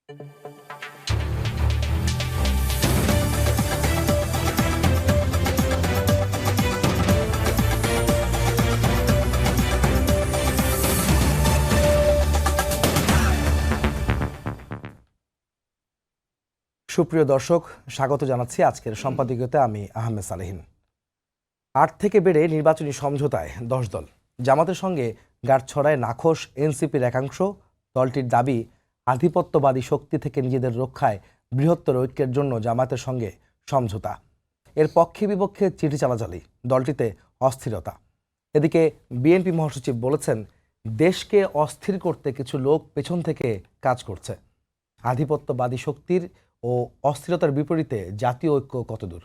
সুপ্রিয় দর্শক, স্বাগত জানাচ্ছি আজকের সম্পাদকীয়তে। আমি আহমেদ সালেহীন। ৮ থেকে বেড়ে নির্বাচনী সমঝোতায় ১০ দল। জামাতের সঙ্গে গাঁটছড়ায় নাখোশ এনসিপির একাংশ। দলটির দাবি, আধিপত্যবাদী শক্তি থেকে নিজেদের রক্ষায় বৃহত্তর ঐক্যের জন্য জামাতের সঙ্গে সমঝোতা। এর পক্ষে বিপক্ষে চিঠি চালাচালি, দলটিতে অস্থিরতা। এদিকে বিএনপি মহাসচিব বলেছেন, দেশকে অস্থির করতে কিছু লোক পেছন থেকে কাজ করছে। আধিপত্যবাদী শক্তির ও অস্থিরতার বিপরীতে জাতীয় ঐক্য কতদূর?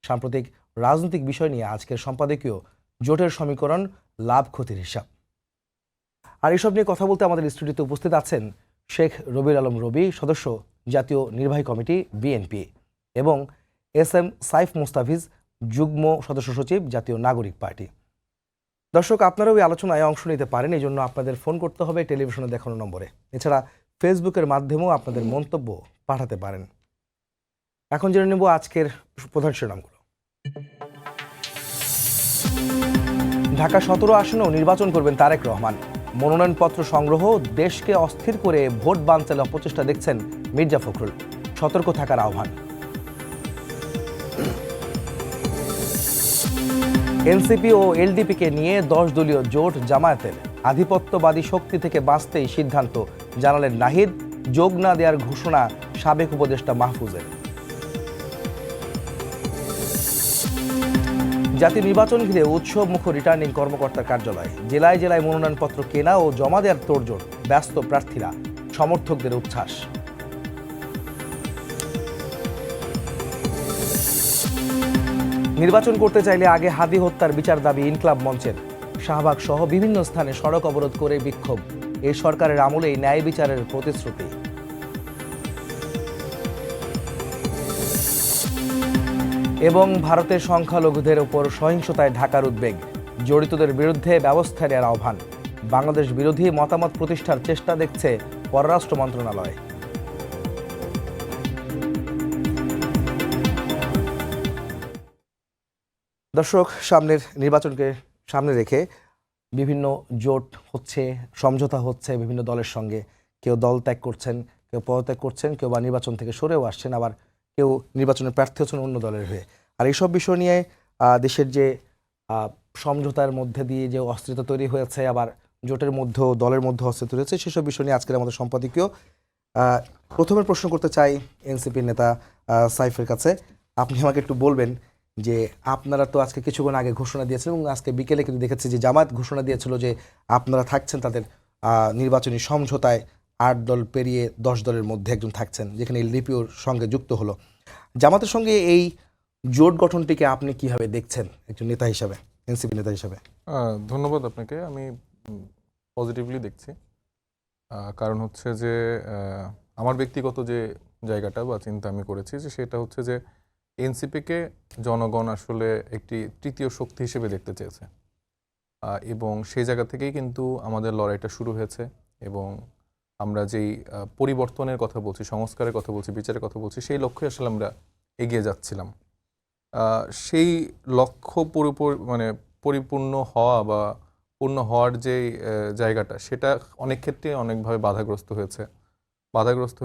সাম্প্রতিক রাজনৈতিক বিষয় নিয়ে আজকের সম্পাদকীয় জোটের সমীকরণ, লাভ ক্ষতির হিসাব। আর এসব নিয়ে কথা বলতে আমাদের স্টুডিওতে উপস্থিত আছেন শেখ রবিউল আলম রবি, সদস্য জাতীয় নির্বাহী কমিটি বিএনপি, এবং এস.এম. সাইফ মুস্তাফিজ, যুগ্ম সদস্য সচিব, জাতীয় নাগরিক পার্টি। দর্শক, আপনারাও এই আলোচনায় অংশ নিতে পারেন। এই জন্য আপনাদের ফোন করতে হবে টেলিভিশনে দেখানো নম্বরে। এছাড়া ফেসবুকের মাধ্যমেও আপনাদের মন্তব্য পাঠাতে পারেন। এখন জেনে নেব আজকের প্রধান শিরোনামগুলো। ঢাকা ১৭ আসনেও নির্বাচন করবেন তারেক রহমান। মনোনয়নপত্র সংগ্রহ, দেশকে অস্থির করে ভোট বানচালে অপচেষ্টা দেখছেন মির্জা ফখরুল। সতর্ক থাকার আহ্বান। এনসিপি ও এলডিপিকে নিয়ে ১০ দলীয় জোট জামায়াতের। আধিপত্যবাদী শক্তি থেকে বাঁচতেই সিদ্ধান্ত, জানালেন নাহিদ। যোগ না দেওয়ার ঘোষণা সাবেক উপদেষ্টা মাহফুজের। জাতীয় নির্বাচন ঘিরে উৎসবমুখর রিটার্নিং কর্মকর্তার কার্যালয়। জেলায় জেলায় মনোনয়নপত্র কেনা ও জমা দেওয়ার তোড়জোড়, ব্যস্ত প্রার্থীরা, সমর্থকদের উচ্ছ্বাস। নির্বাচন করতে চাইলে আগে হাদি হত্যার বিচার দাবি ইনকলাব মঞ্চের। শাহবাগ সহ বিভিন্ন স্থানে সড়ক অবরোধ করে বিক্ষোভ। এই সরকারের আমলেই ন্যায় বিচারের প্রতিশ্রুতি। এবং ভারতের সংখ্যালঘুদের ওপর সহিংসতায় ঢাকার উদ্বেগ, জড়িতদের বিরুদ্ধে ব্যবস্থা নেওয়ার আহ্বান। বাংলাদেশ বিরোধী মতামত প্রতিষ্ঠার চেষ্টা দেখছে পররাষ্ট্র মন্ত্রণালয়। দর্শক, সামনের নির্বাচনকে সামনে রেখে বিভিন্ন জোট হচ্ছে, সমঝোতা হচ্ছে বিভিন্ন দলের সঙ্গে। কেউ দল ত্যাগ করছেন, কেউ পদত্যাগ করছেন, কেউ বা নির্বাচন থেকে সরেও আসছেন, আবার কেউ নির্বাচনের প্রার্থী হচ্ছেন অন্য দলের হয়ে। আর এইসব বিষয় নিয়ে দেশের যে সমঝোতার মধ্যে দিয়ে যে অস্থিরতা তৈরি হয়েছে, আবার জোটের মধ্যেও দলের মধ্যে অস্থিরতা রয়েছে, সেসব বিষয় নিয়ে আজকের আমাদের সম্পাদকীয়। প্রথমে প্রশ্ন করতে চাই এনসিপির নেতা সাইফের কাছে। আপনি আমাকে একটু বলবেন যে আপনারা তো আজকে কিছুক্ষণ আগে ঘোষণা দিয়েছেন, এবং আজকে বিকেলে কিন্তু দেখেছি যে জামায়াত ঘোষণা দিয়েছিল যে আপনারা থাকছেন তাদের নির্বাচনী সমঝোতায়। ৮ দল পেরিয়ে ১০ দলের মধ্যে একজন থাকছেন, যেখানে এলডিপিওর সঙ্গে যুক্ত হলো। জামাতের সঙ্গে এই জোট গঠনটিকে আপনি কিভাবে দেখছেন একজন নেতা হিসাবে, এনসিপি নেতা হিসাবে? ধন্যবাদ আপনাকে। আমি পজিটিভলি দেখছি। কারণ হচ্ছে যে আমার ব্যক্তিগত যে জায়গাটা বা চিন্তা আমি করেছি, যে সেটা হচ্ছে যে এনসিপিকে জনগণ আসলে একটি তৃতীয় শক্তি হিসেবে দেখতে চেয়েছে, এবং সেই জায়গা থেকেই কিন্তু আমাদের লড়াইটা শুরু হয়েছে। এবং আমরা যেই পরিবর্তনের কথা বলছি, সংস্কারের কথা বলছি, বিচারের কথা বলছি, সেই লক্ষ্যে আসলে আমরা এগিয়ে যাচ্ছিলাম। সেই লক্ষ্য পরিপূর্ণ হওয়া বা পূর্ণ হওয়ার যে জায়গাটা, সেটা অনেক ক্ষেত্রে অনেকভাবে বাধাগ্রস্ত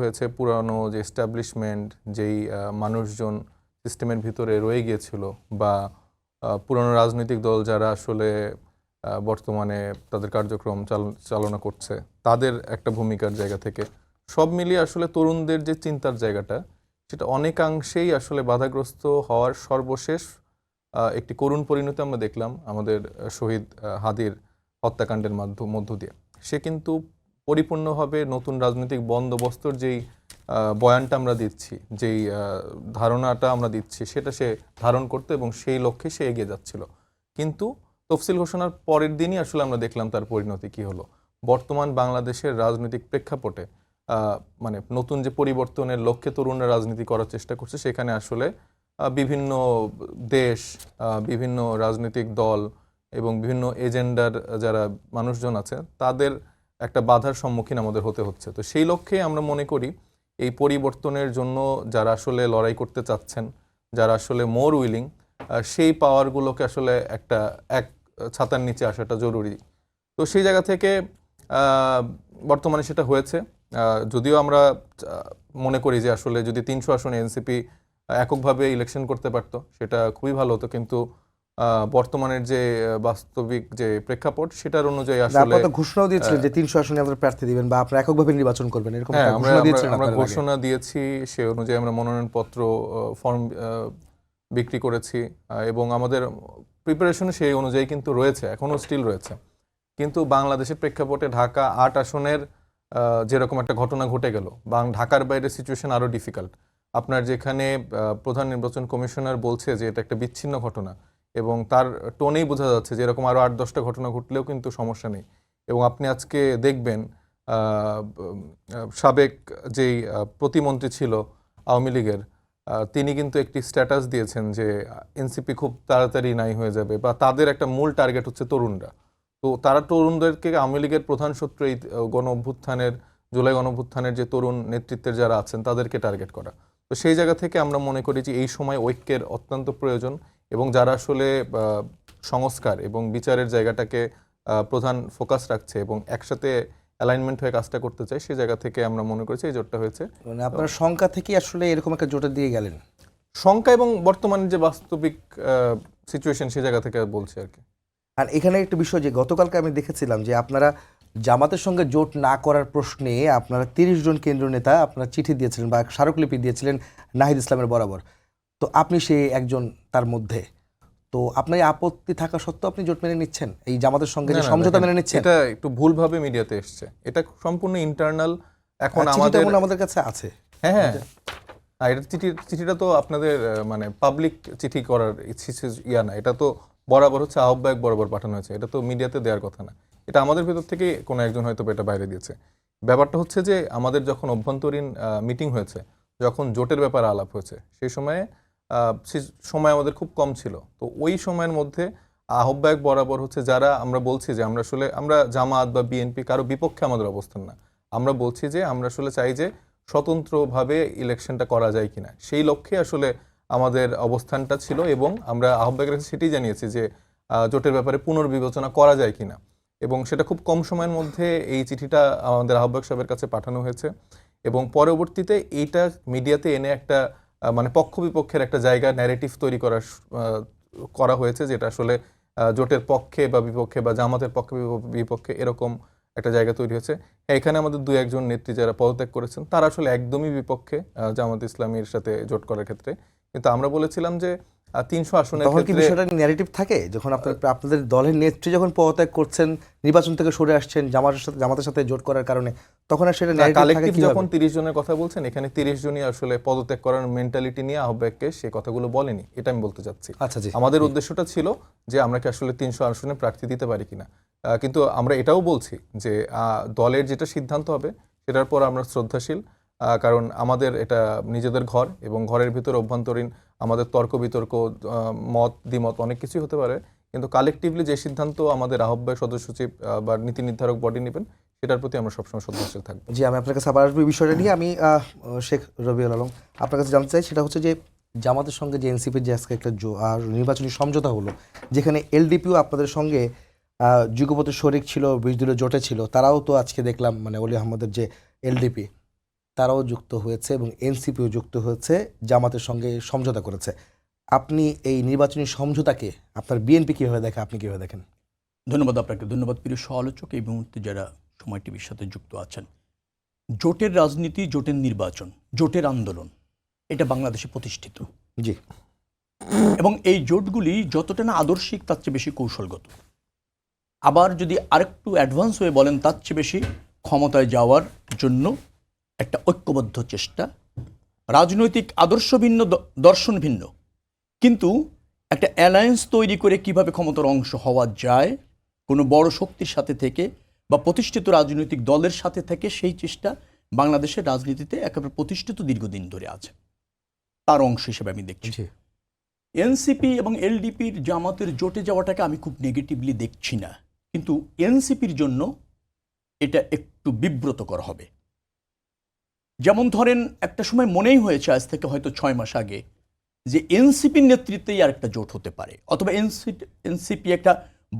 হয়েছে। পুরানো যে এস্টাবলিশমেন্ট, যেই মানুষজন সিস্টেমের ভিতরে রয়ে গিয়েছিল, বা পুরানো রাজনৈতিক দল যারা আসলে বর্তমানে তাদের কার্যক্রম চালনা করছে, তাদের একটা ভূমিকার জায়গা থেকে সব মিলিয়ে আসলে তরুণদের যে চিন্তার জায়গাটা, সেটা অনেকাংশেই আসলে বাধাগ্রস্ত হওয়ার সর্বশেষ একটি করুণ পরিণতি আমরা দেখলাম আমাদের শহীদ হাদির হত্যাকাণ্ডের মধ্য দিয়ে। সে কিন্তু পরিপূর্ণভাবে নতুন রাজনৈতিক বন্দোবস্তর যেই বয়ানটা আমরা দিচ্ছি, যেই ধারণাটা আমরা দিচ্ছি, সেটা সে ধারণ করতে এবং সেই লক্ষ্যে সে এগিয়ে যাচ্ছিল। কিন্তু তফসিল ঘোষণার পরের দিনই আসলে আমরা দেখলাম তার পরিণতি কি হলো। বর্তমান বাংলাদেশের রাজনৈতিক প্রেক্ষাপটে নতুন যে পরিবর্তনের লক্ষ্যে তরুণরা রাজনীতি করার চেষ্টা করছে, সেখানে আসলে বিভিন্ন দেশ, বিভিন্ন রাজনৈতিক দল এবং বিভিন্ন এজেন্ডার যারা মানুষজন আছে, তাদের একটা বাধার সম্মুখীন আমাদের হতে হচ্ছে। তো সেই লক্ষ্যে আমরা মনে করি এই পরিবর্তনের জন্য যারা আসলে লড়াই করতে চাচ্ছেন, যারা আসলে মোর উইলিং, সেই পাওয়ারগুলোকে আসলে এক ছাতার নিচে আসাটা জরুরি। তো সেই জায়গা থেকে বর্তমানে সেটা হয়েছে। যদিও আমরা মনে করি যে আসলে যদি 300 আসনে এনসিপি এককভাবে ইলেকশন করতে পারতো সেটা খুবই ভালো হতো, কিন্তু বর্তমানের যে বাস্তবিক যে প্রেক্ষাপট সেটার অনুযায়ী আসলে আপনারা তো ঘোষণাও দিয়েছিলেন যে 300 আসনে আপনারা প্রার্থী দিবেন বা আপনারা এককভাবে নির্বাচন করবেন, এরকম হ্যাঁ, একটা ঘোষণা দিয়েছিলেন আমরা আপনারা আগে। ঘোষণা দিয়েছি, সে অনুযায়ী আমরা মনোনয়নপত্র ফর্ম বিক্রি করেছি এবং আমাদের প্রিপারেশন সেই অনুযায়ী কিন্তু রয়েছে, এখনও স্টিল রয়েছে। কিন্তু বাংলাদেশের প্রেক্ষাপটে ঢাকা 8 আসনের যেরকম একটা ঘটনা ঘটে গেল, ঢাকার বাইরে সিচুয়েশন আরও ডিফিকাল্ট। আপনার যেখানে প্রধান নির্বাচন কমিশনার বলছে যে এটা একটা বিচ্ছিন্ন ঘটনা, এবং তার টোনেই বোঝা যাচ্ছে যে এরকম আরও 8-10টা ঘটনা ঘটলেও কিন্তু সমস্যা নেই। এবং আপনি আজকে দেখবেন সাবেক যেই প্রতিমন্ত্রী ছিল আওয়ামী লীগের, তিনি কিন্তু একটি স্ট্যাটাস দিয়েছেন যে এনসিপি খুব তাড়াতাড়ি নাই হয়ে যাবে, বা তাদের একটা মূল টার্গেট হচ্ছে তরুণরা। তো তারা তরুণদেরকে, আওয়ামী লীগের প্রধান শত্রু এই জুলাই গণ অভ্যুত্থানের যে তরুণ নেতৃত্বের যারা আছেন তাদেরকে টার্গেট করা। তো সেই জায়গা থেকে আমরা মনে করি যে এই সময় ঐক্যের অত্যন্ত প্রয়োজন, এবং যারা আসলে সংস্কার এবং বিচারের জায়গাটাকে প্রধান ফোকাস রাখছে এবং একসাথে অ্যালাইনমেন্ট হয়ে কাজটা করতে চাই, সেই জায়গা থেকে আমরা মনে করেছি এই জোটটা হয়েছে। মানে আপনারা শঙ্কা থেকে আসলে এরকম একটা জোটের দিয়ে গেলেন? শঙ্কা এবং বর্তমানে যে বাস্তবিক সিচুয়েশন সেই জায়গা থেকে বলছি আর কি। আর এখানে একটা বিষয় যে গতকালকে আমি দেখেছিলাম যে আপনারা জামাতের সঙ্গে জোট না করার প্রশ্নে আপনারা 30 জন কেন্দ্রীয় নেতা আপনারা চিঠি দিয়েছিলেন বা স্মারকলিপি দিয়েছিলেন নাহিদ ইসলামের বরাবর। তো আপনি সেই একজন তার মধ্যে, তো আপনার এই আপত্তি থাকা সত্ত্বেও আপনি জোট মেনে নিচ্ছেন, এই জামাতের সঙ্গে যে সমঝোতা মেনে নিচ্ছেন? এটা একটু ভুলভাবে মিডিয়াতে এসছে, এটা সম্পূর্ণ ইন্টারনাল। এখন আমাদের কাছে আছে। হ্যাঁ হ্যাঁ, এটা চিঠিটা তো আপনাদের মানে পাবলিক চিঠি করার ইয়া না, এটা তো বরাবর হচ্ছে আহ্বায়ক বরাবর পাঠানো হয়েছে, এটা তো মিডিয়াতে দেওয়ার কথা না। এটা আমাদের ভেতর থেকে কোনো একজন হয়তো এটা বাইরে দিয়েছে। ব্যাপারটা হচ্ছে যে আমাদের যখন অভ্যন্তরীণ মিটিং হয়েছে, যখন জোটের ব্যাপারে আলাপ হয়েছে, সেই সময় আমাদের খুব কম ছিল। তো ওই সময়ের মধ্যে আহ্বায়ক বরাবর হচ্ছে যারা আমরা বলছি যে আমরা জামাত বা বিএনপি কারো বিপক্ষে আমাদের অবস্থান না, আমরা বলছি যে আমরা আসলে চাই যে স্বতন্ত্রভাবে ইলেকশনটা করা যায় কিনা, সেই লক্ষ্যে আসলে আমাদের অবস্থানটা ছিল, এবং আমরা আহ্বায়কের কাছে সেটাই জানিয়েছি যে জোটের ব্যাপারে পুনর্বিবেচনা করা যায় কিনা। এবং সেটা খুব কম সময়ের মধ্যে এই চিঠিটা আমাদের আহ্বায়ক সাহেবের কাছে পাঠানো হয়েছে, এবং পরবর্তীতে এইটা মিডিয়াতে এনে একটা মানে পক্ষ বিপক্ষের একটা জায়গা ন্যারেটিভ তৈরি করা হয়েছে, যেটা আসলে জোটের পক্ষে বা বিপক্ষে বা জামাতের পক্ষে বিপক্ষে এরকম একটা জায়গা তৈরি হয়েছে। এখানে আমাদের 2-1 জন নেত্রী যারা পদত্যাগ করেছেন তারা আসলে একদমই বিপক্ষে জামাত ইসলামীর সাথে জোট করার ক্ষেত্রে। কিন্তু আমরা বলেছিলাম যে 300 আসনের তখন কি ক্ষেত্রে বিষয়টা ন্যারেটিভ থাকে, যখন আপনাদের দলের নেত্রী যখন পদত্যাগ করছেন, নির্বাচন থেকে সরে আসছেন জামাতের সাথে জোট করার কারণে, তখন আর সেটা ন্যারেটিভ থাকে কালেক্টিভ কিভাবে? যখন 30 জনের কথা বলছেন, এখানে 30 জনই আসলে পদত্যাগ করার মেন্টালিটি নিয়ে আহ্বায়ককে সেই কথাগুলো বলেনি, এটা আমি বলতে চাচ্ছি। আচ্ছা জি, আমাদের উদ্দেশ্যটা ছিল যে আমরা কি আসলে 300 আসনে প্রার্থী দিতে পারি কিনা। কিন্তু আমরা এটাও বলছি যে দলের যেটা সিদ্ধান্ত হবে সেটার পর আমরা শ্রদ্ধাশীল, কারণ আমাদের এটা নিজেদের ঘর, এবং ঘরের ভিতর অভ্যন্তরীণ আমাদের তর্ক বিতর্ক, মত দ্বিমত অনেক কিছুই হতে পারে, কিন্তু কালেকটিভলি যে সিদ্ধান্ত আমাদের আহ্বায়ক সদস্য সচিব বা নীতি নির্ধারক বডি নেবেন সেটার প্রতি আমরা সবসময় শ্রদ্ধাশীল থাকবো। জি, আমি আপনার কাছে আবার আসবো এই বিষয়টা নিয়ে। আমি শেখ রবিউল আলম আপনার কাছে জানতে চাই, সেটা হচ্ছে যে জামাতের সঙ্গে যে এনসিপির যে আজকে একটা নির্বাচনী সমঝোতা হলো, যেখানে এলডিপিও আপনাদের সঙ্গে যুগপথে শরিক ছিল, 20 দলীয় জোটে ছিল, তারাও তো আজকে দেখলাম মানে অলি আহমদের যে এলডিপি, তারাও যুক্ত হয়েছে এবং এনসিপিও যুক্ত হয়েছে, জামাতের সঙ্গে সমঝোতা করেছে। আপনি এই নির্বাচনী সমঝোতাকে আপনার বিএনপি কীভাবে দেখে, আপনি কীভাবে দেখেন? ধন্যবাদ আপনাকে, ধন্যবাদ প্রিয় সহ-আলোচক, এই মুহূর্তে যারা সময় টিভির সাথে যুক্ত আছেন। জোটের রাজনীতি, জোটের নির্বাচন, জোটের আন্দোলন, এটা বাংলাদেশে প্রতিষ্ঠিত। জি, এবং এই জোটগুলি যতটা না আদর্শিক তার চেয়ে বেশি কৌশলগত, আবার যদি আরেকটু অ্যাডভান্স হয়ে বলেন তার চেয়ে বেশি ক্ষমতায় যাওয়ার জন্য একটা ঐক্যবদ্ধ চেষ্টা। রাজনৈতিক আদর্শ ভিন্ন, দর্শন ভিন্ন, কিন্তু একটা অ্যালায়েন্স তৈরি করে কিভাবে ক্ষমতার অংশ হওয়া যায় কোনো বড় শক্তির সাথে থেকে বা প্রতিষ্ঠিত রাজনৈতিক দলের সাথে থেকে, সেই চেষ্টা বাংলাদেশের রাজনীতিতে একেবারে প্রতিষ্ঠিত দীর্ঘদিন ধরে আছে, তার অংশ হিসেবে আমি দেখছি। এনসিপি এবং এলডিপির জামাতের জোটে যাওয়াটাকে আমি খুব নেগেটিভলি দেখছি না, কিন্তু এনসিপির জন্য এটা একটু বিব্রতকর হবে। যেমন ধরেন একটা সময় মনেই হয়েছে আজ থেকে হয়তো 6 মাস আগে যে এনসিপির নেতৃত্বেই আর একটা জোট হতে পারে, অথবা এনসিপি একটা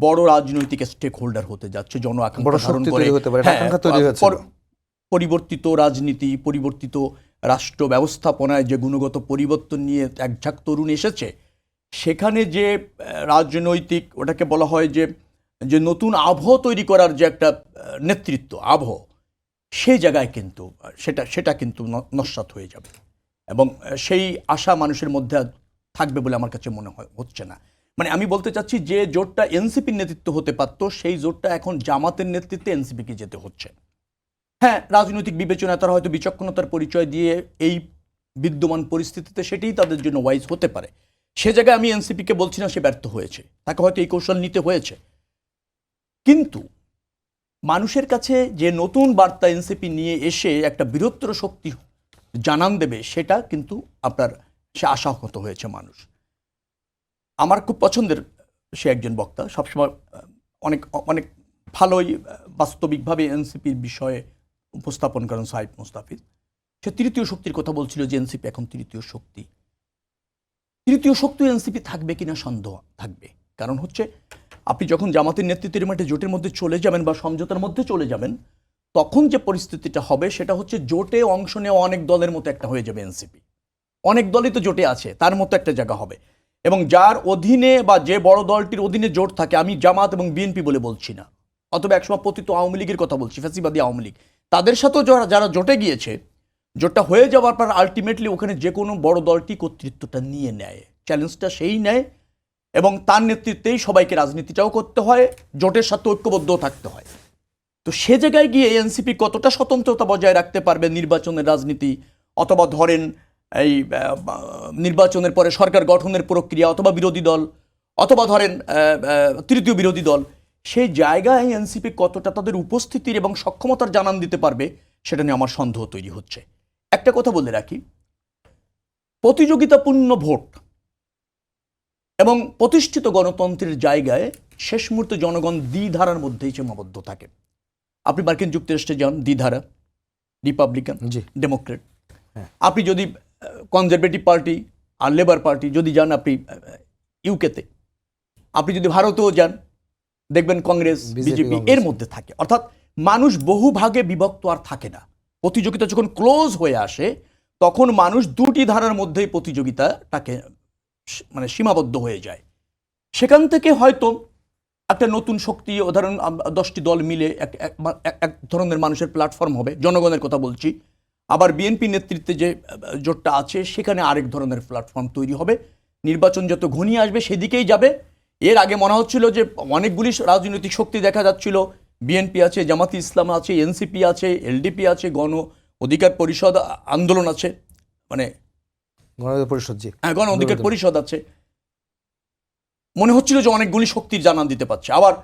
বড় রাজনৈতিক স্টেক হোল্ডার হতে যাচ্ছে, জন বড় আকাঙ্ক্ষা ধারণ শক্তি করে। তৈরি হতে পারে, হ্যাঁ, আকাঙ্ক্ষা তৈরি হয়েছিল। পরিবর্তিত রাজনীতি, পরিবর্তিত রাষ্ট্র ব্যবস্থাপনায় যে গুণগত পরিবর্তন নিয়ে এক ঝাঁক তরুণ এসেছে, সেখানে যে রাজনৈতিক ওটাকে বলা হয় যে নতুন আবহ তৈরি করার যে একটা নেতৃত্ব আবহ, সেই জায়গায় কিন্তু সেটা কিন্তু নস্যাৎ হয়ে যাবে, এবং সেই আশা মানুষের মধ্যে আর থাকবে বলে আমার কাছে মনে হচ্ছে না। মানে আমি বলতে চাচ্ছি যে জোটটা এনসিপির নেতৃত্ব হতে পারত, সেই জোটটা এখন জামাতের নেতৃত্বে এনসিপিকে যেতে হচ্ছে। হ্যাঁ, রাজনৈতিক বিবেচনায় তারা হয়তো বিচক্ষণতার পরিচয় দিয়ে এই বিদ্যমান পরিস্থিতিতে সেটাই তাদের জন্য ওয়াইজ হতে পারে। সে জায়গায় আমি এনসিপিকে বলছি না সে ব্যর্থ হয়েছে, তাকে হয়তো এই কৌশল নিতে হয়েছে, কিন্তু মানুষের কাছে যে নতুন বার্তা এনসিপি নিয়ে এসে একটা বৃহত্তর শক্তি জানান দেবে, সেটা কিন্তু আপনার সে আশাহত হয়েছে মানুষ। আমার খুব পছন্দের সে একজন বক্তা, সবসময় অনেক অনেক ভালোই বাস্তবিকভাবে এনসিপির বিষয়ে উপস্থাপন করেন সাইদ মুস্তাফিজ। সে তৃতীয় শক্তির কথা বলছিল যে এনসিপি এখন তৃতীয় শক্তি। তৃতীয় শক্তি এনসিপি থাকবে কিনা সন্দেহ থাকবে, কারণ হচ্ছে আপনি যখন জামাতের নেতৃত্বের মাঠে জোটের মধ্যে চলে যাবেন বা সমঝোতার মধ্যে চলে যাবেন, তখন যে পরিস্থিতিটা হবে সেটা হচ্ছে জোটে অংশ নেওয়া অনেক দলের মতো একটা হয়ে যাবে এনসিপি। অনেক দলই তো জোটে আছে, তার মতো একটা জায়গা হবে, এবং যার অধীনে বা যে বড় দলটির অধীনে জোট থাকে, আমি জামাত এবং বিএনপি বলে বলছি না, অথবা একসময় পতিত আওয়ামী লীগের কথা বলছি, ফ্যাসিবাদী আওয়ামী লীগ, তাদের সাথেও যারা জোটে গিয়েছে, জোটটা হয়ে যাওয়ার পর আলটিমেটলি ওখানে যে কোনো বড় দলটি কর্তৃত্বটা নিয়ে নেয়, চ্যালেঞ্জটা সেই নেয়, এবং তার নেতৃত্বেই সবাইকে রাজনীতিটাও করতে হয়, জোটের সাথে ঐক্যবদ্ধও থাকতে হয়। তো সে জায়গায় গিয়ে এনসিপি কতটা স্বতন্ত্রতা বজায় রাখতে পারবে নির্বাচনের রাজনীতি, অথবা ধরেন এই নির্বাচনের পরে সরকার গঠনের প্রক্রিয়া, অথবা বিরোধী দল, অথবা ধরেন তৃতীয় বিরোধী দল, সেই জায়গায় এনসিপি কতটা তাদের উপস্থিতির এবং সক্ষমতার জানান দিতে পারবে, সেটা নিয়ে আমার সন্দেহ তৈরি হচ্ছে। একটা কথা বলে রাখি, প্রতিযোগিতাপূর্ণ ভোট এবং প্রতিষ্ঠিত গণতন্ত্রের জায়গায় শেষ মুহূর্তে জনগণ দ্বিধারার মধ্যেই সীমাবদ্ধ থাকে। আপনি মার্কিন যুক্তরাষ্ট্রে যান, দ্বিধারা, রিপাবলিকান, জি। ডেমোক্রেট। হ্যাঁ। আপনি যদি কনজারভেটিভ পার্টি আর লেবার পার্টি যদি যান আপনি ইউকেতে, আপনি যদি ভারতেও যান দেখবেন কংগ্রেস, বিজেপি এর মধ্যে থাকে। অর্থাৎ মানুষ বহু ভাগে বিভক্ত আর থাকে না। প্রতিযোগিতা যখন ক্লোজ হয়ে আসে, তখন মানুষ দুটি ধারার মধ্যেই প্রতিযোগিতাটাকে মানে সীমাবদ্ধ হয়ে যায়। সেখান থেকে হয়তো একটা নতুন শক্তি, উদাহরণ 10টি দল মিলে এক ধরনের মানুষের প্ল্যাটফর্ম হবে, জনগণের কথা বলছি। আবার বিএনপি নেতৃত্বে যে জোটটা আছে সেখানে আরেক ধরনের প্ল্যাটফর্ম তৈরি হবে। নির্বাচন যত ঘনিয়ে আসবে সেদিকেই যাবে। এর আগে মনে হচ্ছিল যে অনেকগুলি রাজনৈতিক শক্তি দেখা যাচ্ছিল, বিএনপি আছে, জামাতি ইসলাম আছে, এনসিপি আছে, এলডিপি আছে, গণ অধিকার পরিষদ আন্দোলন আছে, মানে গণ অধিকার পরিষদ, জি, হ্যাঁ, গণ অধিকার পরিষদ আছে। মনে হচ্ছিল যে অনেকগুলি শক্তির জানান দিতে পারছে। আবার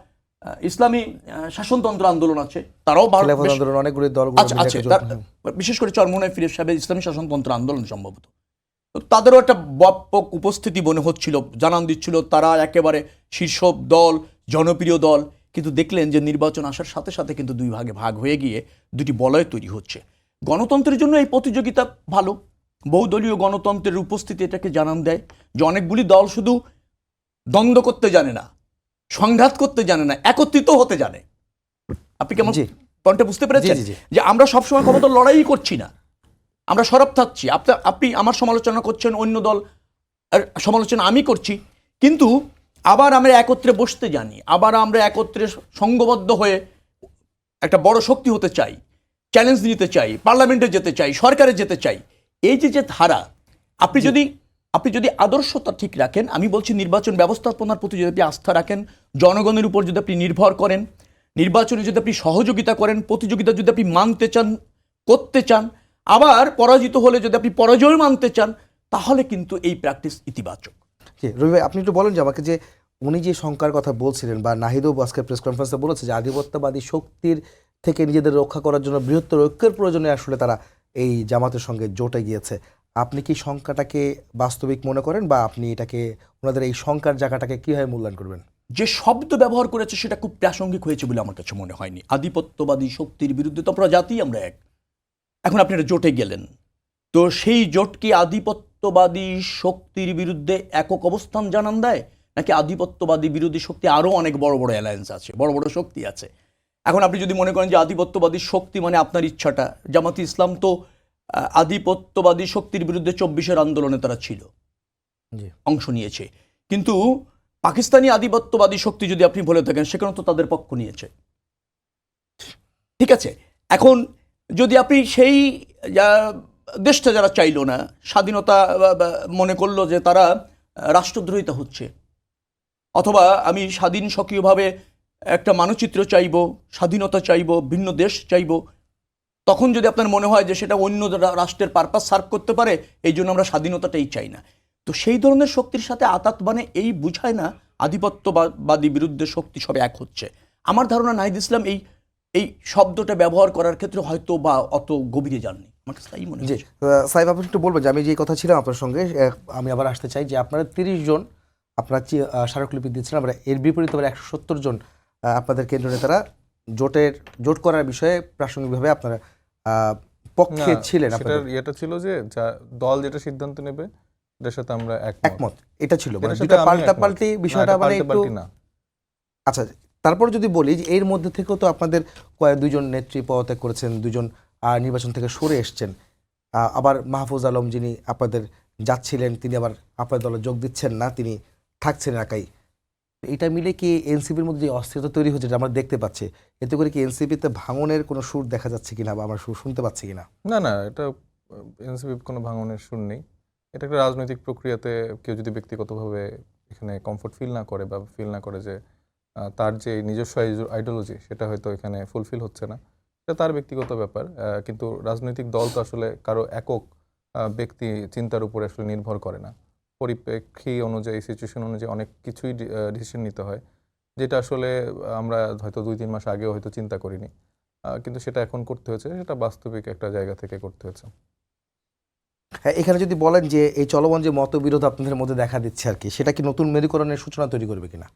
ইসলামী শাসনতন্ত্র আন্দোলন আছে, তারাও খেলাফত আন্দোলন, অনেকগুলি দলগুলো আছে, বিশেষ করে চরমোনাই ফিরোজ সাহেবের ইসলামী শাসনতন্ত্র আন্দোলন সম্ভবত, তো তাদেরও একটা ব্যাপক উপস্থিতি মনে হচ্ছিল, জানান দিচ্ছিল, তারা একেবারে শীর্ষ দল, জনপ্রিয় দল। কিন্তু দেখলেন যে নির্বাচন আসার সাথে সাথে কিন্তু দুই ভাগে ভাগ হয়ে গিয়ে দুটি বলয় তৈরি হচ্ছে। গণতন্ত্রের জন্য এই প্রতিযোগিতা ভালো, বহুদলীয় গণতন্ত্রের উপস্থিতি এটাকে জানান দেয় যে অনেকগুলি দল শুধু দ্বন্দ্ব করতে জানে না, সংঘাত করতে জানে না, একত্রিত হতে জানে। আপনি কেমন পয়েন্টটা বুঝতে পেরেছেন? যে আমরা সবসময় ক্ষমতা লড়াই করছি না, আমরা সরব থাকছি। আপনি আমার সমালোচনা করছেন, অন্য দল সমালোচনা আমি করছি, কিন্তু আবার আমরা একত্রে বসতে জানি, আবার আমরা একত্রে সংঘবদ্ধ হয়ে একটা বড় শক্তি হতে চাই, চ্যালেঞ্জ নিতে চাই, পার্লামেন্টে যেতে চাই, সরকারে যেতে চাই। এই যে ধারা, আপনি যদি আদর্শতা ঠিক রাখেন, আমি বলছি নির্বাচন ব্যবস্থাপনার প্রতি যদি আপনি আস্থা রাখেন, জনগণের উপর যদি আপনি নির্ভর করেন, নির্বাচনে যদি আপনি সহযোগিতা করেন, প্রতিযোগিতা যদি আপনি মানতে চান, করতে চান, আবার পরাজিত হলে যদি আপনি পরাজয় মানতে চান, তাহলে কিন্তু এই প্র্যাকটিস ইতিবাচক। রবি ভাই, আপনি একটু বলেন যে আমাকে, যে উনি যে শঙ্কার কথা বলছিলেন, বা নাহিদও আজকে প্রেস কনফারেন্সে বলেছে যে আধিপত্যবাদী শক্তির থেকে নিজেদের রক্ষা করার জন্য বৃহত্তর ঐক্যের প্রয়োজনে আসলে তারা এই জামাতের সঙ্গে জোটে গিয়েছে। আপনি কি শঙ্কাটাকে বাস্তবিক মনে করেন, বা আপনি এটাকে, ওনাদের এই শঙ্কার জায়গাটাকে কীভাবে মূল্যায়ন করবেন? যে শব্দ ব্যবহার করেছে সেটা খুব প্রাসঙ্গিক হয়েছে বলে আমার কাছে মনে হয়নি। আধিপত্যবাদী শক্তির বিরুদ্ধে তো প্রজাতি আমরা এক, এখন আপনি একটা জোটে গেলেন, তো সেই জোট কি আধিপত্যবাদী শক্তির বিরুদ্ধে একক অবস্থান জানান দেয়, নাকি আধিপত্যবাদী বিরোধী শক্তি আরও অনেক বড় বড় অ্যালায়েন্স আছে, বড় বড় শক্তি আছে? এখন আপনি যদি মনে করেন যে আধিপত্যবাদী শক্তি মানে আপনার ইচ্ছাটা, জামাতে ইসলাম তো আধিপত্যবাদী শক্তির বিরুদ্ধে 24-এর আন্দোলনে তারা ছিল, জি। অংশ নিয়েছে, কিন্তু পাকিস্তানি আধিপত্যবাদী শক্তি যদি আপনি বলে থাকেন, সেখানে তো তাদের পক্ষ নিয়েছে। ঠিক আছে, এখন যদি আপনি সেই দেশটা যারা চাইলো না, স্বাধীনতা মনে করলো যে তারা রাষ্ট্রদ্রোহিতা হচ্ছে, অথবা আমি স্বাধীন স্বকীয়ভাবে একটা মানচিত্র চাইব, স্বাধীনতা চাইব, ভিন্ন দেশ চাইব, তখন যদি আপনার মনে হয় যে সেটা অন্য রাষ্ট্রের পারপাস সার্ভ করতে পারে, এই জন্য আমরা স্বাধীনতাটাই চাই না, তো সেই ধরনের শক্তির সাথে আতাত মানে এই বুঝায় না আধিপত্যবাদী বিরুদ্ধে শক্তি সব এক হচ্ছে। আমার ধারণা নাহিদ ইসলাম এই শব্দটা ব্যবহার করার ক্ষেত্রে হয়তো বা অত গভীরে যাননি, আমার কাছে তাই মনে জি হচ্ছে। সাহেব, আপনি একটু বলবেন যে আমি যে কথা ছিলাম আপনার সঙ্গে, আমি আবার আসতে চাই যে আপনারা 30 জন আপনারা স্মারকলিপি দিচ্ছেন, আমরা এর বিপরীতে আবার 170 জন আপনাদের কেন্দ্রীয় নেতারা জোট করার বিষয়ে প্রাসঙ্গিকভাবে আপনারা পক্ষে না, ছিলেন। সেটার ইয়েটা ছিল যে দল যেটা সিদ্ধান্ত নেবে এটার সাথে আমরা একমত, এটা ছিল মানে এটার সাথে দুটা আমিও পাল্টা একমত। পাল্টি না, বিষয়টা এটা মানে একটু পাল্টাপাল্টি না। আচ্ছা। তারপর যদি বলি যে এর মধ্যে থেকেও তো আপনাদের দুইজন নেত্রী পদত্যাগ করেছেন, দুজন নির্বাচন থেকে সরে এসছেন, আবার মাহফুজ আলম যিনি আপনাদের যাচ্ছিলেন তিনি আবার আপনাদের দলে যোগ দিচ্ছেন না, তিনি থাকছেন একাই। এটা মিলে কি এনসিপির মধ্যে যে অস্থিরতা তৈরি হচ্ছে, যেটা আমরা দেখতে পাচ্ছি, এতে করে কি এনসিপিতে ভাঙনের কোনো সুর দেখা যাচ্ছে কিনা বা আমরা সুর শুনতে পাচ্ছি কিনা? না না, এটা এনসিপি কোনো ভাঙনের সুর নেই। এটা একটা রাজনৈতিক প্রক্রিয়াতে কেউ যদি ব্যক্তিগতভাবে এখানে কমফোর্ট ফিল না করে বা ফিল না করে যে তার যে নিজস্ব আইডিওলজি সেটা হয়তো এখানে ফুলফিল হচ্ছে না, এটা তার ব্যক্তিগত ব্যাপার। কিন্তু রাজনৈতিক দল তো আসলে কারো একক ব্যক্তি চিন্তার উপরে আসলে নির্ভর করে না। পরিপ্রেক্ষী অনুযায়ী, সিচুয়েশন অনুযায়ী অনেক কিছুই ডিসিশন নিতে হয়, যেটা আসলে আমরা হয়তো 2-3 মাস আগেও হয়তো চিন্তা করিনি, কিন্তু সেটা এখন করতে হয়েছে, সেটা বাস্তবিক একটা জায়গা থেকে করতে হয়েছে। হ্যাঁ, এখানে যদি বলেন যে এই চলমান যে মতবিরোধ আপনাদের মধ্যে দেখা দিচ্ছে আর কি, সেটা কি নতুন মেরুকরণের সূচনা তৈরি করবে কিনা?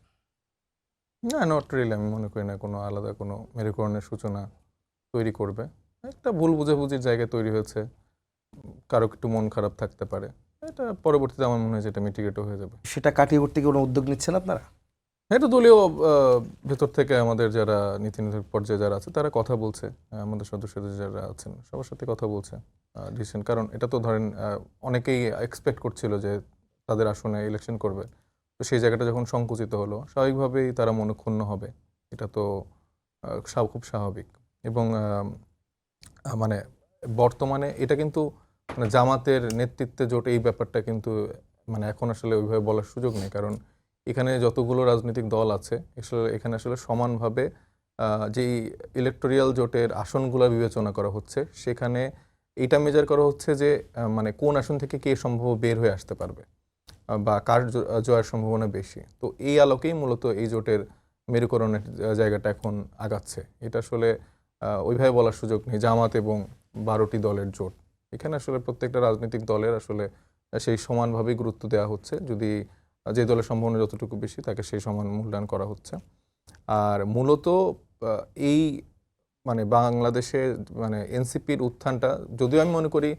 না, নট রিয়েলি। আমি মনে করি না কোনো আলাদা কোনো মেরুকরণের সূচনা তৈরি করবে। একটা ভুল বোঝাবুঝির জায়গায় তৈরি হয়েছে, কারো একটু মন খারাপ থাকতে পারে, এটা পরবর্তীতে আমার মনে হয় যে এটা মিটিগেটও হয়ে যাবে। সেটা কাটিয়ে উঠতে কি কোনো উদ্যোগ নিচ্ছেন আপনারা? এটা দলীয় ভেতর থেকে আমাদের যারা নীতি নির্ধারক পর্যায়ে যারা আছে তারা কথা বলছে, আমাদের সদস্যদের যারা আছেন সবার সাথে কথা বলছে ডিসিশন। কারণ এটা তো ধরেন অনেকেই এক্সপেক্ট করছিল যে তাদের আসনে ইলেকশন করবে, তো সেই জায়গাটা যখন সংকুচিত হলো স্বাভাবিকভাবেই তারা মনক্ষুণ্ণ হবে, এটা তো খুব স্বাভাবিক। এবং মানে বর্তমানে এটা কিন্তু মানে জামাতের নেতৃত্বে জোট এই ব্যাপারটা কিন্তু মানে এখন আসলে ওইভাবে বলার সুযোগ নেই, কারণ এখানে যতগুলো রাজনৈতিক দল আছে এখানে আসলে সমানভাবে যেই ইলেকটোরিয়াল জোটের আসনগুলো বিবেচনা করা হচ্ছে, সেখানে এটা মেজার করা হচ্ছে যে মানে কোন আসন থেকে কে সম্ভব বের হয়ে আসতে পারবে বা কার জয়ের সম্ভাবনা বেশি। তো এই আলোকেই মূলত এই জোটের মেরুকরণের জায়গাটা এখন আগাচ্ছে। এটা আসলে ওইভাবে বলার সুযোগ নেই জামাত এবং 12টি দলের জোট। এখানে আসলে প্রত্যেকটা রাজনৈতিক দলের আসলে সেই সমানভাবেই গুরুত্ব দেওয়া হচ্ছে, যদি যে দলের সম্ভাবনা যতটুকু বেশি তাকে সেই সমান মূল্যায়ন করা হচ্ছে। আর মূলত এই মানে বাংলাদেশে মানে এনসিপির উত্থানটা যদিও আমি মনে করি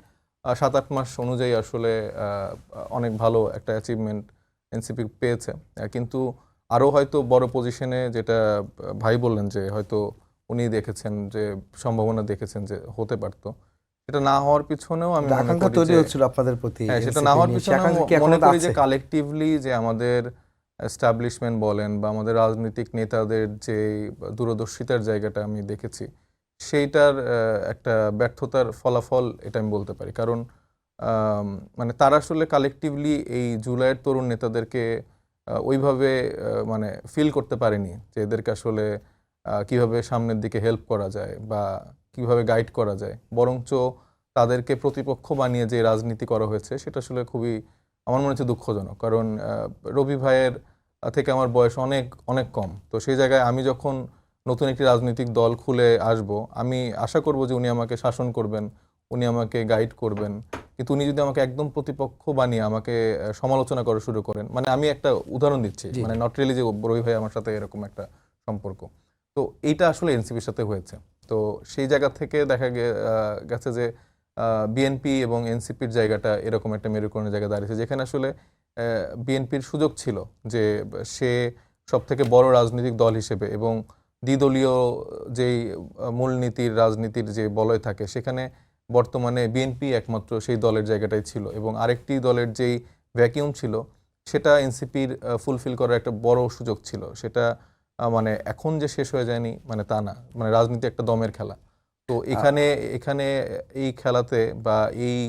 7-8 মাস অনুযায়ী আসলে অনেক ভালো একটা অ্যাচিভমেন্ট এনসিপি পেয়েছে, কিন্তু আরও হয়তো বড় পজিশনে, যেটা ভাই বললেন যে হয়তো উনি দেখেছেন যে সম্ভাবনা দেখেছেন যে হতে পারতো, সেটা না হওয়ার পিছনেও আমি মনে আকাঙ্ক্ষা করি তৈরি যে হচ্ছিল আপনাদের প্রতি, হ্যাঁ, সেটা NCP না হওয়ার নিয়ে, সে পিছনে আকাঙ্ক্ষা কি মনে এখনো করি যে আছে? কালেকটিভলি যে আমাদের এস্টাবলিশমেন্ট বলেন বা আমাদের রাজনৈতিক নেতাদের যে দূরদর্শিতার জায়গাটা আমি দেখেছি, সেইটার একটা ব্যর্থতার ফলাফল এটা আমি বলতে পারি। কারণ মানে তারা আসলে কালেকটিভলি এই জুলাইয়ের তরুণ নেতাদেরকে ওইভাবে মানে ফিল করতে পারেনি যে এদেরকে আসলে কিভাবে সামনের দিকে হেল্প করা যায় বা কিভাবে গাইড করা যায়, বরঞ্চ তাদেরকে প্রতিপক্ষ বানিয়ে যে রাজনীতি করা হয়েছে সেটা আসলে খুবই আমার মনে হচ্ছে দুঃখজনক। কারণ রবি ভাইয়ের থেকে আমার বয়স অনেক অনেক কম, তো সেই জায়গায় আমি যখন নতুন একটি রাজনৈতিক দল খুলে আসব, আমি আশা করব যে উনি আমাকে শাসন করবেন, উনি আমাকে গাইড করবেন, কিন্তু উনি যদি আমাকে একদম প্রতিপক্ষ বানিয়ে আমাকে সমালোচনা করা শুরু করেন, মানে আমি একটা উদাহরণ দিচ্ছি, মানে নট রিয়েলি যে রবি ভাই আমার সাথে এরকম একটা সম্পর্ক, তো এইটা আসলে এনসিপির সাথে হয়েছে। তো সেই জায়গা থেকে দেখা গেছে যে বিএনপি এবং এনসিপির জায়গাটা এরকম একটা মেরুকরণের জায়গায় দাঁড়িয়েছে, যেখানে আসলে বিএনপির সুযোগ ছিল যে সে সব থেকে বড় রাজনৈতিক দল হিসেবে এবং দ্বিদলীয় যেই মূলনীতির রাজনীতির যে বলয় থাকে, সেখানে বর্তমানে বিএনপি একমাত্র সেই দলের জায়গাটাই ছিল, এবং আরেকটি দলের যেই ভ্যাকিউম ছিল সেটা এনসিপির ফুলফিল করার একটা বড় সুযোগ ছিল। সেটা মানে এখন যে শেষ হয়ে যায়নি মানে তা না, মানে রাজনীতি একটা দমের খেলা। তো এখানে এই খেলাতে বা এই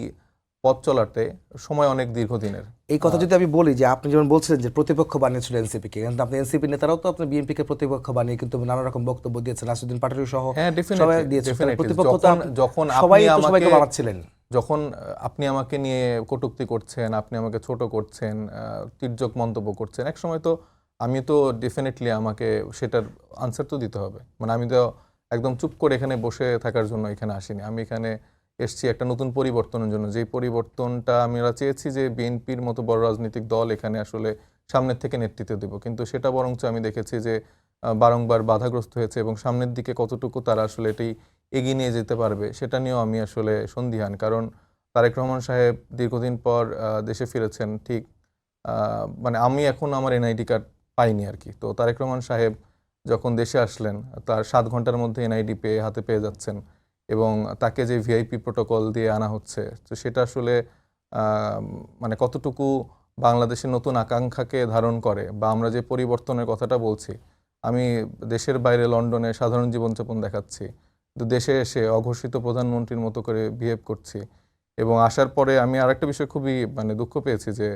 পথ চলাতে সময় অনেক দীর্ঘদিনের। এই কথা যদি আমি বলি যে আপনি যেমন বলছিলেন যে প্রতিপক্ষ বানিয়েছিল এনসিপিকে, কিন্তু আপনি এনসিপি নেতারাও তো আপনার বিএনপিকে প্রতিপক্ষ বানিয়ে কিন্তু নানা রকম বক্তব্য দিয়েছেন, নাসিরুদ্দিন পাটোয়ারি সহ হ্যাঁ, সবাই দিয়েছেন। প্রতিপক্ষ তো যখন সবাই আপনি তো সবাইকে আমাকে বানাচ্ছিলেন। যখন আপনি আমাকে নিয়ে কটূক্তি করছেন, আপনি আমাকে ছোট করছেন, তির্যক মন্তব্য করছেন, এক সময় তো আমি তো ডেফিনেটলি আমাকে সেটার আনসার তো দিতে হবে। মানে আমি তো একদম চুপ করে এখানে বসে থাকার জন্য এখানে আসিনি। আমি এখানে এসেছি একটা নতুন পরিবর্তনের জন্য, যেই পরিবর্তনটা আমরা চেয়েছি যে বিএনপির মতো বড় রাজনৈতিক দল এখানে আসলে সামনের থেকে নেতৃত্ব দেব, কিন্তু সেটা বরঞ্চ আমি দেখেছি যে বারংবার বাধাগ্রস্ত হয়েছে, এবং সামনের দিকে কতটুকু তারা আসলে এটি এগিয়ে নিয়ে যেতে পারবে সেটা নিয়েও আমি আসলে সন্দিহান। কারণ তারেক রহমান সাহেব দীর্ঘদিন পর দেশে ফিরেছেন, ঠিক মানে আমি এখন আমার এনআইডি কার্ড পাইনি আর কি। তো তারেক রহমান সাহেব যখন দেশে আসলেন, তার 7 ঘন্টার মধ্যে এনআইডি হাতে পেয়ে যাচ্ছেন, এবং তাকে যে ভিআইপি প্রোটোকল দিয়ে আনা হচ্ছে, তো সেটা আসলে মানে কতটুকু বাংলাদেশের নতুন আকাঙ্ক্ষাকে ধারণ করে, বা আমরা যে পরিবর্তনের কথাটা বলছি, আমি দেশের বাইরে লন্ডনে সাধারণ জীবনযাপন দেখাচ্ছি, তো দেশে এসে অঘোষিত প্রধানমন্ত্রীর মতো করে বিহেভ করছি। এবং আসার পরে আমি আরেকটা বিষয় খুবই মানে দুঃখ পেয়েছি যে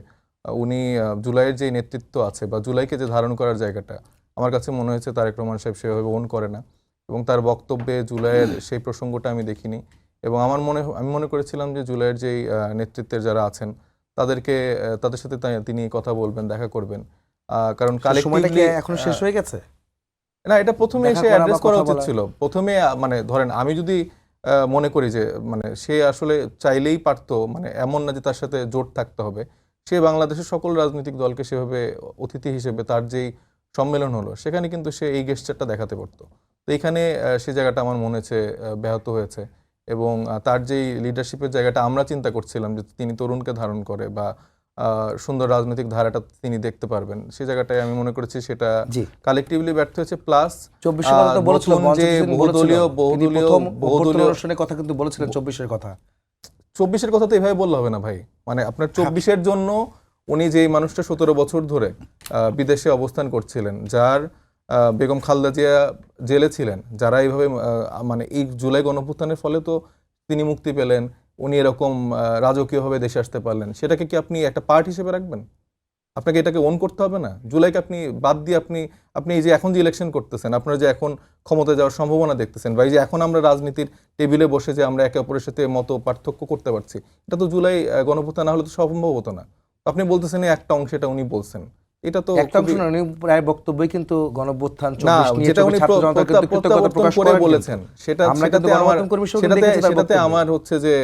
উনি জুলাইয়ের যে নেতৃত্ব আছে বা জুলাইকে যে ধারণ করার জায়গাটা, আমার কাছে মনে হয়েছে তারেক রহমান সাহেব সেভাবে ওন করে না, এবং তার বক্তব্যে জুলাইয়ের সেই প্রসঙ্গটা আমি দেখিনি। এবং আমি মনে করেছিলাম যে জুলাইয়ের যেই নেতৃত্বের যারা আছেন তাদের সাথে তিনি কথা বলবেন, দেখা করবেন, কারণ কালেক্টিভলি এখন শেষ হয়ে গেছে না, এটা প্রথমে এসে অ্যাড্রেস করা উচিত ছিল। প্রথমে মানে ধরেন আমি যদি মনে করি যে মানে সে আসলে চাইলেই পারতো, মানে এমন না যে তার সাথে জোট থাকতে হবে, সে বাংলাদেশের সকল রাজনৈতিক দলকে সেভাবে অতিথি হিসেবে তার যেই সম্মেলন হলো সেখানে কিন্তু সে এই গেস্টারটা দেখাতে পারতো। তো এখানে সে জায়গাটা আমার মনে হচ্ছে ব্যাহত হয়েছে, এবং তার যেই লিডারশিপের জায়গাটা আমরা চিন্তা করছিলাম যে তিনি তরুণকে ধারণ করে বা সুন্দর রাজনৈতিক ধারাটা তিনি দেখতে পারবেন, সেই জায়গাটায় আমি মনে করেছি সেটা কালেক্টিভলি ব্যর্থ হয়েছে। প্লাস 24 কথা কিন্তু বলেছিলেন 24-এর কথা। 24-এর কথা তো এভাবে বললে হবে না ভাই। মানে আপনার 24-এর জন্য উনি যে মানুষটা 17 বছর ধরে বিদেশে অবস্থান করছিলেন, যার বেগম খালেদা জিয়া জেলে ছিলেন, যারা এইভাবে মানে এই জুলাই গণঅভ্যুত্থানের ফলে তো তিনি মুক্তি পেলেন, উনি এরকম রাজকীয়ভাবে দেশে আসতে পারলেন, সেটাকে কি আপনি একটা পার্ট হিসেবে রাখবেন? আপনাকে এটাকে ওন করতে হবে না? জুলাইকে আপনি বাদ দিয়ে আপনি এই যে এখন যে ইলেকশন করতেছেন, আপনারা যে এখন ক্ষমতায় যাওয়ার সম্ভাবনা দেখতেছেন, বা এই যে এখন আমরা রাজনীতির টেবিলে বসে যে আমরা একে অপরের সাথে মত পার্থক্য করতে পারছি, এটা তো জুলাই গণঅভ্যুত্থান না হলে তো সম্ভব হতো না। আপনি বলতেছেন একটা অংশ, এটা উনি বলছেন, এটা তো একটা অংশ না, উনি প্রায় বক্তব্যই কিন্তু গণঅভ্যুত্থান 24 নিয়ে যেটা উনি প্রকাশ করে বলেছেন, সেটাতে আমার হচ্ছে যে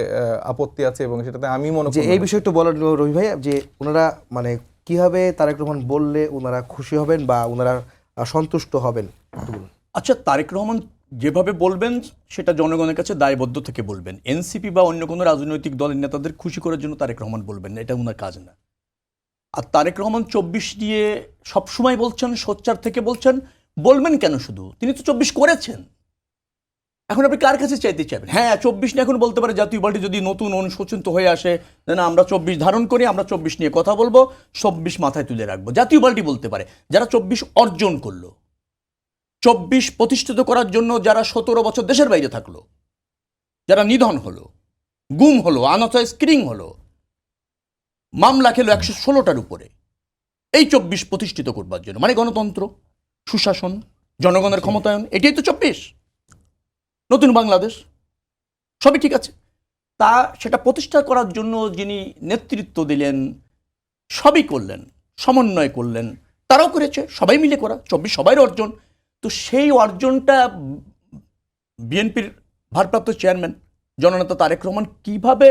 আপত্তি আছে, এবং সেটাতে আমি মনে করি যে এই বিষয়টা বলেন রবি ভাই, যে ওনারা মানে কিভাবে তারেক রহমান বললে ওনারা খুশি হবেন বা ওনারা সন্তুষ্ট হবেন। আচ্ছা, তারেক রহমান যেভাবে বলবেন সেটা জনগণের কাছে দায়বদ্ধ থেকে বলবেন। এনসিপি বা অন্য কোনো রাজনৈতিক দলের নেতাদের খুশি করার জন্য তারেক রহমান বলবেন না, এটা ওনার কাজ না। আর তারেক রহমান 24 নিয়ে সবসময় বলছেন, সোচ্চার থেকে বলবেন কেন? শুধু তিনি তো 24 করেছেন, এখন আপনি কার কাছে চাইতে চাইবেন? হ্যাঁ, 24 নিয়ে এখন বলতে পারে জাতীয় পার্টি যদি নতুন অনুশোচিত হয়ে আসে, না আমরা 24 ধারণ করি, আমরা 24 নিয়ে কথা বলবো, 24 মাথায় তুলে রাখবো, জাতীয় পার্টি বলতে পারে। যারা 24 অর্জন করলো, 24 প্রতিষ্ঠিত করার জন্য যারা 17 বছর দেশের বাইরে থাকলো, যারা নিধন হলো, গুম হলো, আনসার স্ক্রিনিং হলো, মামলা খেলো 116টার উপরে, এই 24 প্রতিষ্ঠিত করবার জন্য, মানে গণতন্ত্র, সুশাসন, জনগণের ক্ষমতায়ন, এটাই তো 24 নতুন বাংলাদেশ। সবই ঠিক আছে, তা সেটা প্রতিষ্ঠা করার জন্য যিনি নেতৃত্ব দিলেন, সবই করলেন, সমন্বয় করলেন, তারাও করেছে, সবাই মিলে করা, 24 সবাই অর্জন। তো সেই অর্জনটা বিএনপির ভারপ্রাপ্ত চেয়ারম্যান জননেতা তারেক রহমান কিভাবে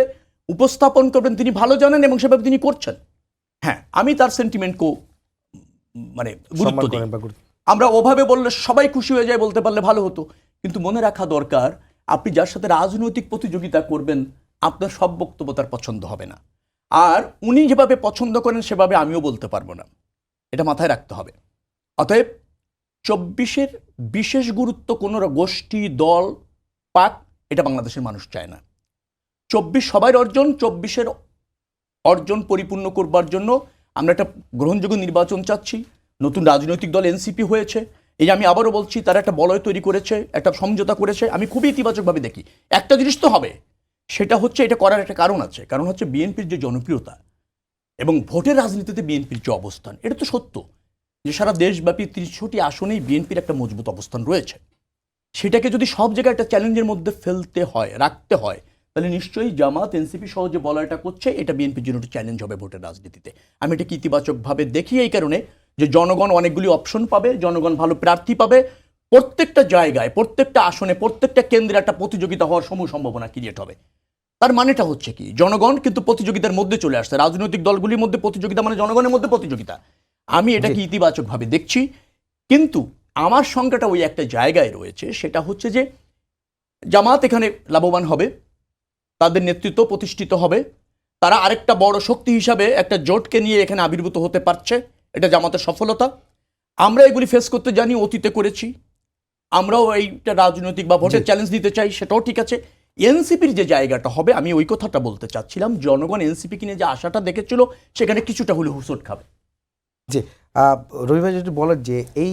উপস্থাপন করবেন তিনি ভালো জানেন, এবং সেভাবে তিনি করছেন। হ্যাঁ, আমি তার সেন্টিমেন্টকেও মানে গুরুত্ব দিই। আমরা ওভাবে বললে সবাই খুশি হয়ে যায় বলতে পারলে ভালো হতো, কিন্তু মনে রাখা দরকার আপনি যার সাথে রাজনৈতিক প্রতিযোগিতা করবেন আপনার সব বক্তব্য তার পছন্দ হবে না, আর উনি যেভাবে পছন্দ করেন সেভাবে আমিও বলতে পারবো না, এটা মাথায় রাখতে হবে। অতএব 24-এর বিশেষ গুরুত্ব কোনো গোষ্ঠী দল পাক এটা বাংলাদেশের মানুষ চায় না। 24 সবাই অর্জন, 24-এর অর্জন পরিপূর্ণ করবার জন্য আমরা একটা গ্রহণযোগ্য নির্বাচন চাচ্ছি। নতুন রাজনৈতিক দল এনসিপি হয়েছে, এই যে আমি আবারও বলছি তারা একটা বলয় তৈরি করেছে, একটা সমঝোতা করেছে, আমি খুবই ইতিবাচকভাবে দেখি। একটা জিনিস তো হবে, সেটা হচ্ছে এটা করার একটা কারণ আছে, কারণ হচ্ছে বিএনপির যে জনপ্রিয়তা এবং ভোটের রাজনীতিতে বিএনপির যে অবস্থান, এটা তো সত্য যে সারা দেশব্যাপী 30টি আসনেই বিএনপির একটা মজবুত অবস্থান রয়েছে। সেটাকে যদি সব জায়গায় একটা চ্যালেঞ্জের মধ্যে ফেলতে হয়, রাখতে হয়, তাহলে নিশ্চয়ই জামাত এনসিপি সহ যে বলয়টা করছে এটা বিএনপির জন্য একটা চ্যালেঞ্জ হবে ভোটের রাজনীতিতে। আমি এটাকে ইতিবাচকভাবে দেখি এই কারণে যে জনগণ অনেকগুলি অপশন পাবে, জনগণ ভালো প্রার্থী পাবে, প্রত্যেকটা জায়গায় প্রত্যেকটা আসনে প্রত্যেকটা কেন্দ্রে একটা প্রতিযোগিতা হওয়ার সম্ভাবনা ক্রিয়েট হবে। তার মানেটা হচ্ছে কি, জনগণ কিন্তু প্রতিযোগিতার মধ্যে চলে আসছে, রাজনৈতিক দলগুলির মধ্যে প্রতিযোগিতা মানে জনগণের মধ্যে প্রতিযোগিতা। আমি এটাকে ইতিবাচকভাবে দেখছি, কিন্তু আমার সংখ্যাটা ওই একটা জায়গায় রয়েছে, সেটা হচ্ছে যে জামাত এখানে লাভবান হবে, তাদের নেতৃত্ব প্রতিষ্ঠিত হবে, তারা আরেকটা বড় শক্তি হিসাবে একটা জোটকে নিয়ে এখানে আবির্ভূত হতে পারছে, এটা জামাতের সফলতা। আমরা এগুলি ফেস করতে জানি, অতীতে করেছি, আমরাও এইটা রাজনৈতিক বা ভোটের চ্যালেঞ্জ দিতে চাই, সেটাও ঠিক আছে। এনসিপির যে জায়গাটা হবে, আমি ওই কথাটা বলতে চাচ্ছিলাম, জনগণ এনসিপি কিনে যে আশাটা দেখেছিল সেখানে কিছুটা হলে হুঁচট খাবে। জি, রবি ভাই যদি বলেন যে এই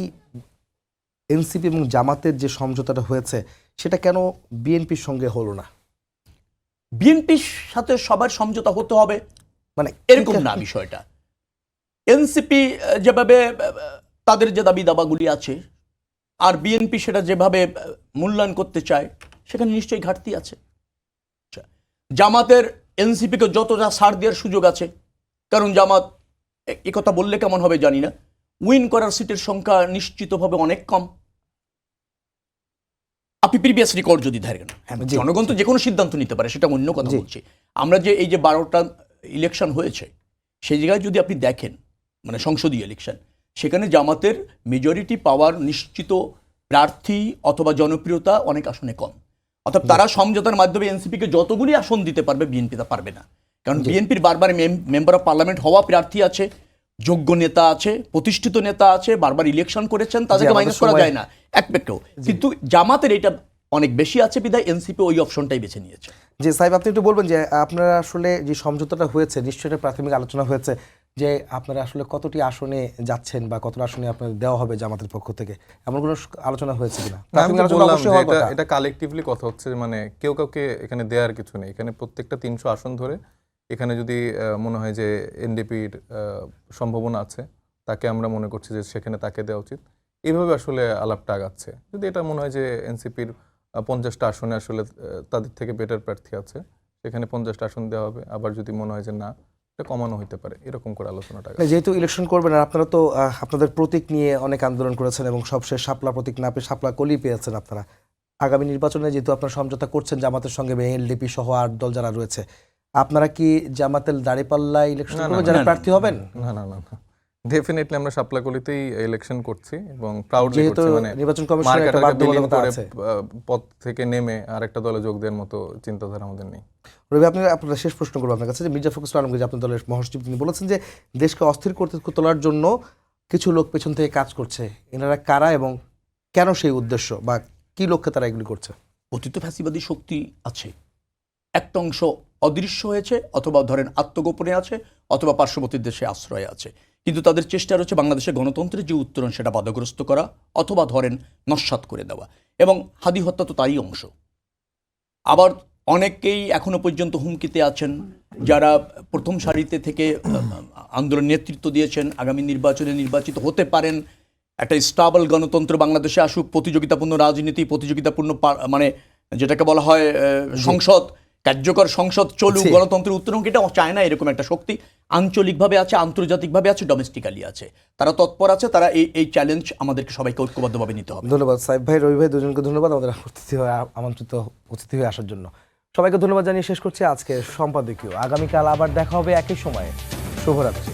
এনসিপি এবং জামাতের যে সমঝোতাটা হয়েছে সেটা কেন বিএনপির সঙ্গে হলো না? বিএনপির সাথে সবার সমঝোতা হতে হবে মানে এরকম না বিষয়টা। এনসিপি যেভাবে তাদের যে দাবি দাবাগুলি আছে আর বিএনপি সেটা যেভাবে মূল্যায়ন করতে চায়, সেখানে নিশ্চয়ই ঘাটতি আছে। জামাতের এনসিপিকে যতটা ছাড় দেওয়ার সুযোগ আছে, কারণ জামাত এই কথা বললে কেমন হবে জানি না, উইন করার সিটের সংখ্যা নিশ্চিতভাবে অনেক কম। আপনি প্রিভিয়াস রেকর্ড যদি ধরেন, হ্যাঁ জনগণ তো যে কোনো সিদ্ধান্ত নিতে পারে, সেটা অন্য কথা বলছি। আমরা যে এই যে 12টা ইলেকশন হয়েছে, সেই জায়গায় যদি আপনি দেখেন, মানে সংসদীয় ইলেকশন, সেখানে জামাতের মেজরিটি পাওয়ার নিশ্চিত প্রার্থী অথবা জনপ্রিয়তা অনেক আসনে কম। অর্থাৎ তারা সমঝোতার মাধ্যমে এনসিপিকে যতগুলি আসন দিতে পারবে, বিএনপি তা পারবে না। কারণ বিএনপির বারবার মেম্বার অফ পার্লামেন্ট হওয়া প্রার্থী আছে, যোগ্য নেতা আছে, প্রতিষ্ঠিত নেতা আছে, বারবার ইলেকশন করেছেন, তাদেরকে মাইনাস করা যায় না এক পেকেও। কিন্তু জামাতের এটা অনেক বেশি আছে বিধায় এনসিপি ওই অপশনটাই বেছে নিয়েছে। যে সাহেব, আপনি একটু বলবেন যে আপনারা আসলে যে সমঝোতাটা হয়েছে, নিশ্চয়ই একটা প্রাথমিক আলোচনা হয়েছে যে আপনারা আসলে কতটি আসনে যাচ্ছেন বা কতটা আসনে আপনাদের দেওয়া হবে জামাতের পক্ষ থেকে, এমন কোনো আলোচনা হয়েছে কিনা? আমি তো বললাম যে এটা কালেকটিভলি কথা হচ্ছে, মানে কেউ কাউকে এখানে দেওয়ার কিছু নেই। এখানে প্রত্যেকটা 300 আসন ধরে এখানে যদি মনে হয় যে এনডিপির সম্ভাবনা আছে, তাকে আমরা মনে করছি যে সেখানে তাকে দেওয়া উচিত। এইভাবে আসলে আলাপটা আগাচ্ছে। যদি এটা মনে হয় যে এনসিপির 50টা আসনে আসলে তাদের থেকে বেটার প্রার্থী আছে, সেখানে 50টা আসন দেওয়া হবে। আবার যদি মনে হয় যে না, এটা কমানো হতে পারে, এরকম করে আলোচনাটা। যেহেতু ইলেকশন করবেন, আপনারা তো আপনাদের প্রতীক নিয়ে অনেক আন্দোলন করেছেন এবং সবশেষ শাপলা প্রতীক না পেয়ে শাপলা কলি পেয়েছেন আপনারা। আগামী নির্বাচনে যেহেতু আপনারা সমঝোতা করছেন জামাতের সঙ্গে, এলডিপি সহ 8 দল যারা রয়েছে, আপনারা কি জামাতের দাঁড়িপাল্লা ইলেকশন করবেন যারা প্রার্থী হবেন? না না না না, ডেফিনেটলি আমরা শাপলাকলিতেই ইলেকশন করছি এবং প্রাউডলি করছি। মানে নির্বাচন কমিশনের একটা বাধ্যবাধকতা আছে, পদ থেকে নেমে আরেকটা দলে যোগ দেওয়ার মতো চিন্তাধারা আমাদের নেই। রবি, আপনার শেষ প্রশ্ন করবো আপনার কাছে যে মির্জা ফখরুল আলমগীর আপনার দলের মহাসচিব, তিনি বলেছেন যে দেশকে অস্থির করতে তোলার জন্য কিছু লোক পেছন থেকে কাজ করছে। এনারা কারা এবং কেন সেই উদ্দেশ্য বা কি লক্ষ্যে তারা এগুলি করছে? অতীত ফ্যাসিবাদী শক্তি আছে, একটা অংশ অদৃশ্য হয়েছে, অথবা ধরেন আত্মগোপনে আছে, অথবা পার্শ্ববর্তী দেশে আশ্রয় আছে, কিন্তু তাদের চেষ্টা রয়েছে বাংলাদেশের গণতন্ত্রের যে উত্তরণ সেটা বাধাগ্রস্ত করা, অথবা ধরেন নস্যাৎ করে দেওয়া। এবং হাদি হত্যা তো তারই অংশ। আবার অনেকেই এখনো পর্যন্ত হুমকিতে আছেন, যারা প্রথম সারিতে থেকে আন্দোলন নেতৃত্ব দিয়েছেন, আগামী নির্বাচনে নির্বাচিত হতে পারেন, একটা স্টেবল গণতন্ত্র বাংলাদেশে আসুক, প্রতিযোগিতাপূর্ণ রাজনীতি, প্রতিযোগিতাপূর্ণ মানে যেটাকে বলা হয় সংসদ, কার্যকর সংসদ চলুক, গণতন্ত্রের উত্তরণ, এটা চায় না এরকম একটা শক্তি আঞ্চলিকভাবে আছে, আন্তর্জাতিকভাবে আছে, ডোমেস্টিক্যালি আছে, তারা তৎপর আছে। তারা এই চ্যালেঞ্জ আমাদেরকে সবাইকে ঐক্যবদ্ধভাবে নিতে হবে। ধন্যবাদ সাহেব ভাই, রবি ভাই, দুজনকে ধন্যবাদ আমাদের আমন্ত্রিত অতিথি হয়ে আসার জন্য। সবাইকে ধন্যবাদ জানিয়ে শেষ করছি আজকে সম্পাদকীয়। আগামীকাল আবার দেখা হবে একই সময়ে। শুভরাত্রি।